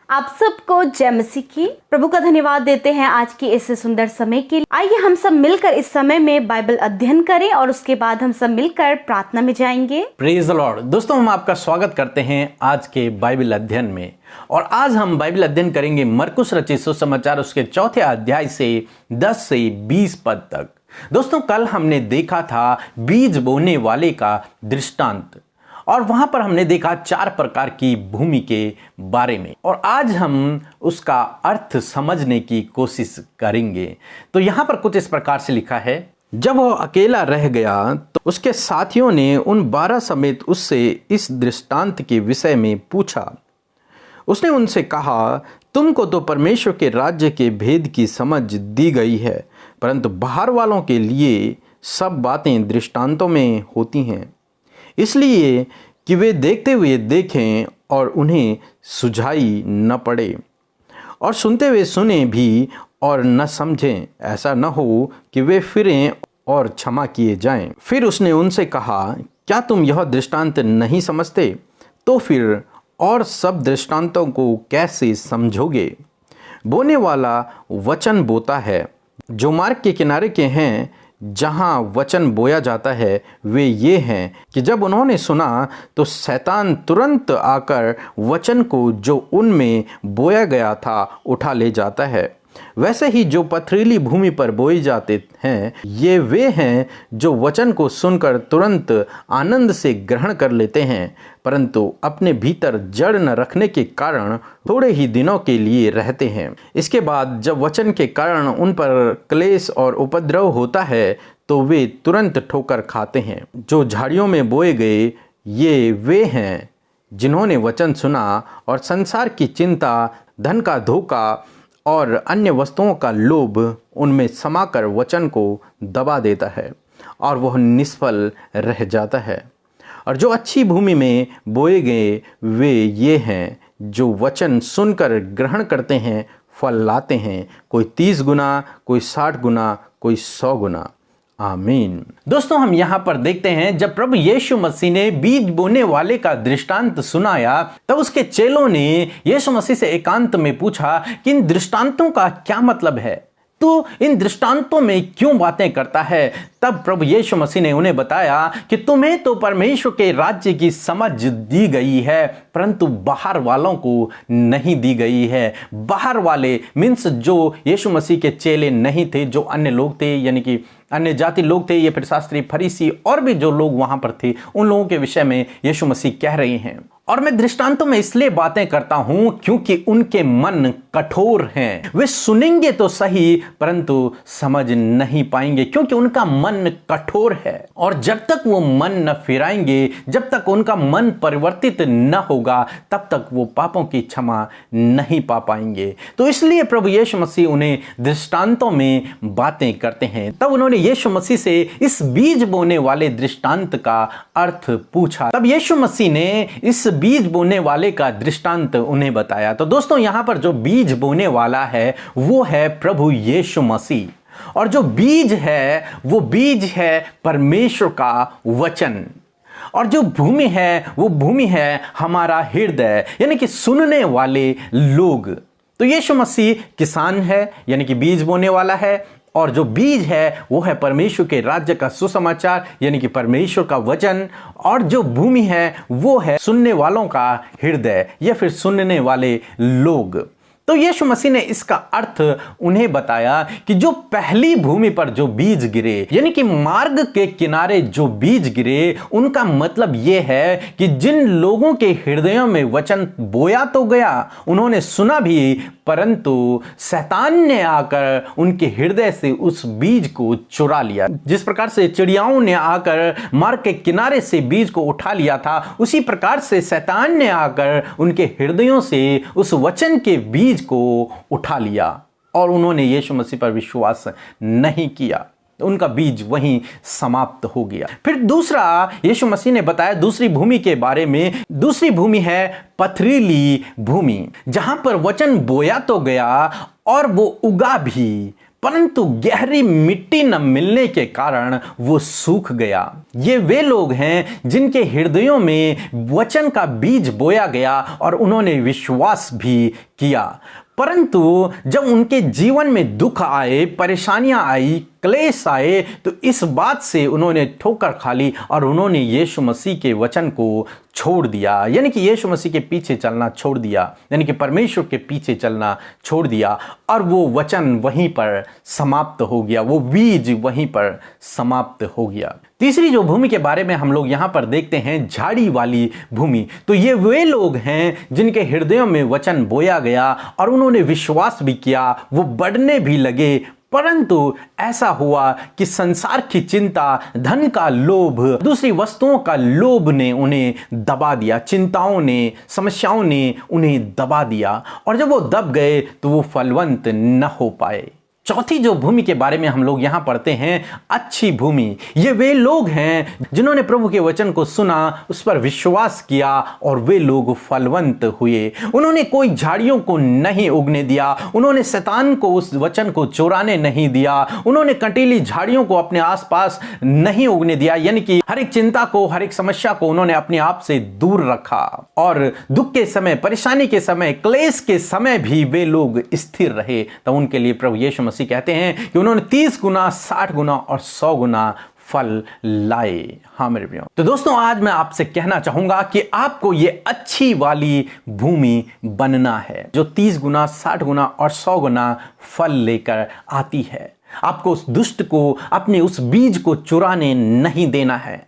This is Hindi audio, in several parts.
आप सबको जय मसीह की। प्रभु का धन्यवाद देते हैं आज की इस सुंदर समय के लिए। आइए हम सब मिलकर इस समय में बाइबल अध्ययन करें और उसके बाद हम सब मिलकर प्रार्थना में जाएंगे। Praise the Lord. दोस्तों, हम आपका स्वागत करते हैं आज के बाइबल अध्ययन में। और आज हम बाइबल अध्ययन करेंगे मरकुस रचित सुसमाचार उसके 4 अध्याय से 10 से 20 पद तक। दोस्तों, कल हमने देखा था बीज बोने वाले का दृष्टांत और वहां पर हमने देखा 4 प्रकार की भूमि के बारे में, और आज हम उसका अर्थ समझने की कोशिश करेंगे। तो यहां पर कुछ इस प्रकार से लिखा है, जब वह अकेला रह गया तो उसके साथियों ने उन 12 समेत उससे इस दृष्टांत के विषय में पूछा। उसने उनसे कहा, तुमको तो परमेश्वर के राज्य के भेद की समझ दी गई है, परंतु बाहर वालों के लिए सब बातें दृष्टांतों में होती हैं, इसलिए कि वे देखते हुए देखें और उन्हें सुझाई न पड़े, और सुनते हुए सुने भी और न समझें, ऐसा न हो कि वे फिरें और क्षमा किए जाएं। फिर उसने उनसे कहा, क्या तुम यह दृष्टांत नहीं समझते? तो फिर और सब दृष्टांतों को कैसे समझोगे? बोने वाला वचन बोता है। जो मार्ग के किनारे के हैं, जहाँ वचन बोया जाता है, वे ये हैं कि जब उन्होंने सुना तो शैतान तुरंत आकर वचन को जो उनमें बोया गया था उठा ले जाता है। वैसे ही जो पथरीली भूमि पर बोए जाते हैं, ये वे हैं जो वचन को सुनकर तुरंत आनंद से ग्रहण कर लेते हैं, परंतु अपने भीतर जड़ न रखने के कारण थोड़े ही दिनों के लिए रहते हैं। इसके बाद जब वचन के कारण उन पर क्लेश और उपद्रव होता है तो वे तुरंत ठोकर खाते हैं। जो झाड़ियों में बोए गए, ये वे हैं जिन्होंने वचन सुना और संसार की चिंता, धन का धोखा और अन्य वस्तुओं का लोभ उनमें समाकर वचन को दबा देता है और वह निष्फल रह जाता है। और जो अच्छी भूमि में बोए गए, वे ये हैं जो वचन सुनकर ग्रहण करते हैं, फल लाते हैं, कोई 30 गुना, कोई 60 गुना, कोई 100 गुना। आमीन। दोस्तों, हम यहाँ पर देखते हैं, जब प्रभु यीशु मसीह ने बीज बोने वाले का दृष्टांत सुनाया, तब उसके चेलों ने यीशु मसीह से एकांत में पूछा कि इन दृष्टांतों का क्या मतलब है, तू इन दृष्टांतों में क्यों बातें करता है? तब प्रभु यीशु मसीह ने उन्हें बताया कि तुम्हें तो परमेश्वर के राज्य की समझ दी गई है, परंतु बाहर वालों को नहीं दी गई है। बाहर वाले मीन्स जो यीशु मसीह के चेले नहीं थे, जो अन्य लोग थे, यानी कि अन्य जाति लोग थे, ये फिर शास्त्री, फरीसी और भी जो लोग वहां पर थे, उन लोगों के विषय में यीशु मसीह कह रहे हैं। और मैं दृष्टांतों में इसलिए बातें करता हूं क्योंकि उनके मन कठोर हैं। वे सुनेंगे तो सही, परंतु समझ नहीं पाएंगे, क्योंकि उनका मन कठोर है। और जब तक वो मन न फिराएंगे, जब तक उनका मन परिवर्तित न होगा, तब तक वो पापों की क्षमा नहीं पा पाएंगे। तो इसलिए प्रभु यीशु मसीह उन्हें दृष्टांतों में बातें करते हैं। तब उन्होंने यीशु मसीह से इस बीज बोने वाले दृष्टांत का अर्थ पूछा। तब यीशु मसीह ने इस बीज बोने वाले का दृष्टांत उन्हें बताया। तो दोस्तों, यहां पर जो बीज बोने वाला है वो है प्रभु यीशु मसीह, और जो बीज है वो बीज है परमेश्वर का वचन, और जो भूमि है वो भूमि है हमारा हृदय, यानी कि सुनने वाले लोग। तो यीशु मसीह किसान है, यानी कि बीज बोने वाला है, और जो बीज है वो है परमेश्वर के राज्य का सुसमाचार, यानी कि परमेश्वर का वचन, और जो भूमि है वो है सुनने वालों का हृदय या फिर सुनने वाले लोग। तो यीशु मसीह ने इसका अर्थ उन्हें बताया कि जो पहली भूमि पर जो बीज गिरे, यानी कि मार्ग के किनारे जो बीज गिरे, उनका मतलब यह है कि जिन लोगों के हृदयों में वचन बोया तो गया, उन्होंने सुना भी, परंतु शैतान ने आकर उनके हृदय से उस बीज को चुरा लिया। जिस प्रकार से चिड़ियाओं ने आकर मार्ग के किनारे से बीज को उठा लिया था, उसी प्रकार से शैतान ने आकर उनके हृदयों से उस वचन के बीज को उठा लिया और उन्होंने यीशु मसीह पर विश्वास नहीं किया। उनका बीज वहीं समाप्त हो गया। फिर दूसरा यीशु मसीह ने बताया दूसरी भूमि के बारे में। दूसरी भूमि है पथरीली भूमि, जहां पर वचन बोया तो गया और वो उगा भी, परंतु गहरी मिट्टी न मिलने के कारण वो सूख गया। ये वे लोग हैं जिनके हृदयों में वचन का बीज बोया गया और उन्होंने विश्वास भी किया। परंतु जब उनके जीवन में दुख आए, परेशानियां आई, क्लेश आए, तो इस बात से उन्होंने ठोकर खा ली और उन्होंने यीशु मसीह के वचन को छोड़ दिया, यानी कि यीशु मसीह के पीछे चलना छोड़ दिया, यानी कि परमेश्वर के पीछे चलना छोड़ दिया, और वो वचन वहीं पर समाप्त हो गया, वो बीज वहीं पर समाप्त हो गया। तीसरी जो भूमि के बारे में हम लोग यहाँ पर देखते हैं, झाड़ी वाली भूमि। तो ये वे लोग हैं जिनके हृदयों में वचन बोया गया और उन्होंने विश्वास भी किया, वो बढ़ने भी लगे। परंतु ऐसा हुआ कि संसार की चिंता, धन का लोभ, दूसरी वस्तुओं का लोभ ने उन्हें दबा दिया, चिंताओं ने, समस्याओं ने उन्हें दबा दिया, और जब वो दब गए तो वो फलवंत न हो पाए। चौथी जो भूमि के बारे में हम लोग यहां पढ़ते हैं, अच्छी भूमि। ये वे लोग हैं जिन्होंने प्रभु के वचन को सुना, उस पर विश्वास किया और वे लोग फलवंत हुए। उन्होंने कोई झाड़ियों को नहीं उगने दिया, उन्होंने शैतान को उस वचन को चुराने नहीं दिया, उन्होंने कंटीली झाड़ियों को अपने आसपास नहीं उगने दिया, यानी कि हर एक चिंता को, हर एक समस्या को उन्होंने अपने आप से दूर रखा। और दुख के समय, परेशानी के समय, क्लेश के समय भी वे लोग स्थिर रहे। तो उनके लिए प्रभु यीशु मसीह कहते हैं कि उन्होंने 30 गुना, 60 गुना और 100 गुना फल लाए। हाँ मेरे प्रियो, तो दोस्तों आज मैं आपसे कहना चाहूंगा कि आपको ये अच्छी वाली भूमि बनना है, जो 30 गुना, 60 गुना और 100 गुना फल लेकर आती है। आपको उस दुष्ट को, अपने उस बीज को चुराने नहीं देना है।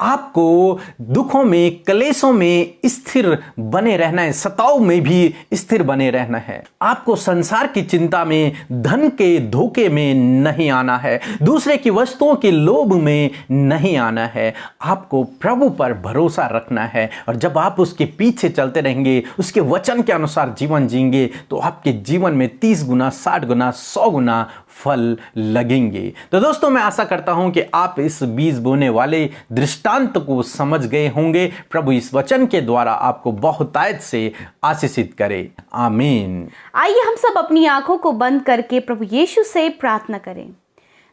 आपको दुखों में, क्लेशों में स्थिर बने रहना है, सताव में भी स्थिर बने रहना है। आपको संसार की चिंता में, धन के धोखे में नहीं आना है, दूसरे की वस्तुओं के लोभ में नहीं आना है। आपको प्रभु पर भरोसा रखना है, और जब आप उसके पीछे चलते रहेंगे, उसके वचन के अनुसार जीवन जीएंगे, तो आपके जीवन में 30 गुना, 60 गुना, 100 गुना फल लगेंगे। तो दोस्तों मैं आशा करता हूं कि आप इस बीज बोने वाले दृष्टांत को समझ गए होंगे। प्रभु इस वचन के द्वारा आपको बहुतायत से आशीषित करे। आमीन। आइए हम सब अपनी आंखों को बंद करके प्रभु यीशु से प्रार्थना करें।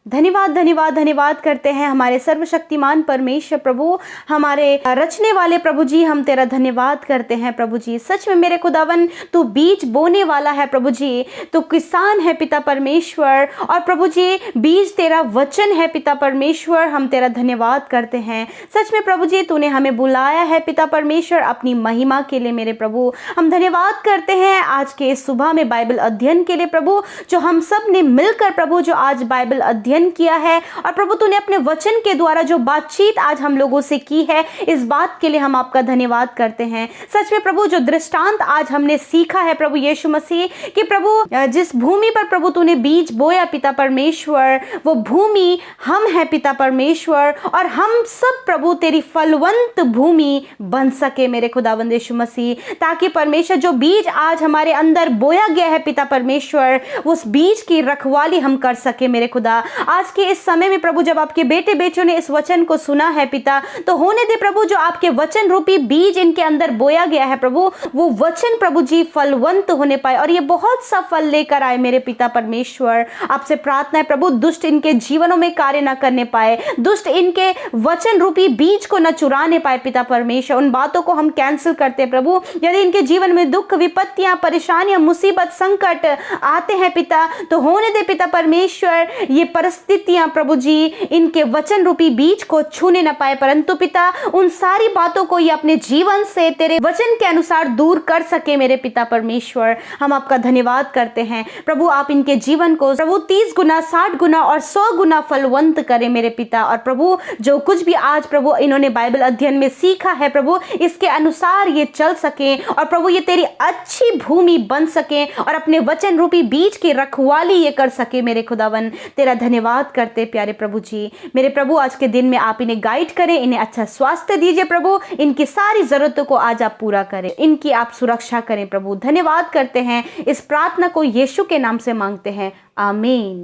धन्यवाद धन्यवाद धन्यवाद करते हैं हमारे सर्वशक्तिमान परमेश्वर प्रभु, हमारे रचने वाले प्रभु जी, हम तेरा धन्यवाद करते हैं प्रभु जी। सच में मेरे खुदावन, तू बीज बोने वाला है प्रभु जी, तू किसान है पिता परमेश्वर, और प्रभु जी बीज तेरा वचन है पिता परमेश्वर। हम तेरा धन्यवाद करते हैं। सच में प्रभु जी तूने हमें बुलाया है पिता परमेश्वर अपनी महिमा के लिए मेरे प्रभु। हम धन्यवाद करते हैं आज के इस सुबह में बाइबल अध्ययन के लिए प्रभु, जो हम सब ने मिलकर प्रभु जो आज बाइबल अध्ययन किया है, और प्रभु तूने अपने वचन के द्वारा जो बातचीत आज हम लोगों से की है, इस बात के लिए हम आपका धन्यवाद करते हैं। सच में प्रभु जो दृष्टांत आज हमने सीखा है प्रभु यीशु मसीह, कि प्रभु जिस भूमि पर प्रभु तूने बीज बोया पिता परमेश्वर, वो भूमि हम है पिता परमेश्वर, और हम सब प्रभु तेरी फलवंत भूमि बन सके मेरे खुदावंद यीशु मसीह, ताकि परमेश्वर जो बीज आज हमारे अंदर बोया गया है पिता परमेश्वर, उस बीज की रखवाली हम कर सके मेरे खुदा। आज के इस समय में प्रभु जब आपके बेटे बेटियों ने इस वचन को सुना है पिता, तो होने दे प्रभु जो आपके वचन रूपी बीज इनके अंदर बोया गया है प्रभु, वो वचन प्रभु जी फलवंत होने पाए और ये बहुत सा फल लेकर आए मेरे पिता परमेश्वर। आपसे प्रार्थना है प्रभु, दुष्ट इनके जीवनों में कार्य न करने पाए, दुष्ट इनके वचन रूपी बीज को न चुराने पाए पिता परमेश्वर। उन बातों को हम कैंसिल करते हैं प्रभु। यदि इनके जीवन में दुख, विपत्तियां, परेशानियां, मुसीबत, संकट आते हैं पिता, तो होने दे पिता परमेश्वर ये परिस्थितियां प्रभु जी इनके वचन रूपी बीज को छूने न पाए, परंतु पिता उन सारी बातों को ये अपने जीवन से तेरे वचन के अनुसार दूर कर सके मेरे पिता परमेश्वर। हम आपका धन्यवाद करते हैं प्रभु। आप इनके जीवन को प्रभु 30 गुना, 60 गुना और 100 गुना फलवंत करें मेरे पिता। और प्रभु जो कुछ भी आज प्रभु इन्होंने बाइबल अध्ययन में सीखा है प्रभु, इसके अनुसार ये चल सके, और प्रभु ये तेरी अच्छी भूमि बन सके और अपने वचन रूपी बीज की रखवाली ये कर सके मेरे खुदावन। तेरा धन्यवाद करते प्यारे प्रभु जी। मेरे प्रभु आज के दिन में आप इन्हें गाइड करें, इन्हें अच्छा स्वास्थ्य दीजिए प्रभु, इनकी सारी जरूरतों को आज आप पूरा करें, इनकी आप सुरक्षा करें प्रभु। धन्यवाद करते हैं, इस प्रार्थना को यीशु के नाम से मांगते हैं, आमीन।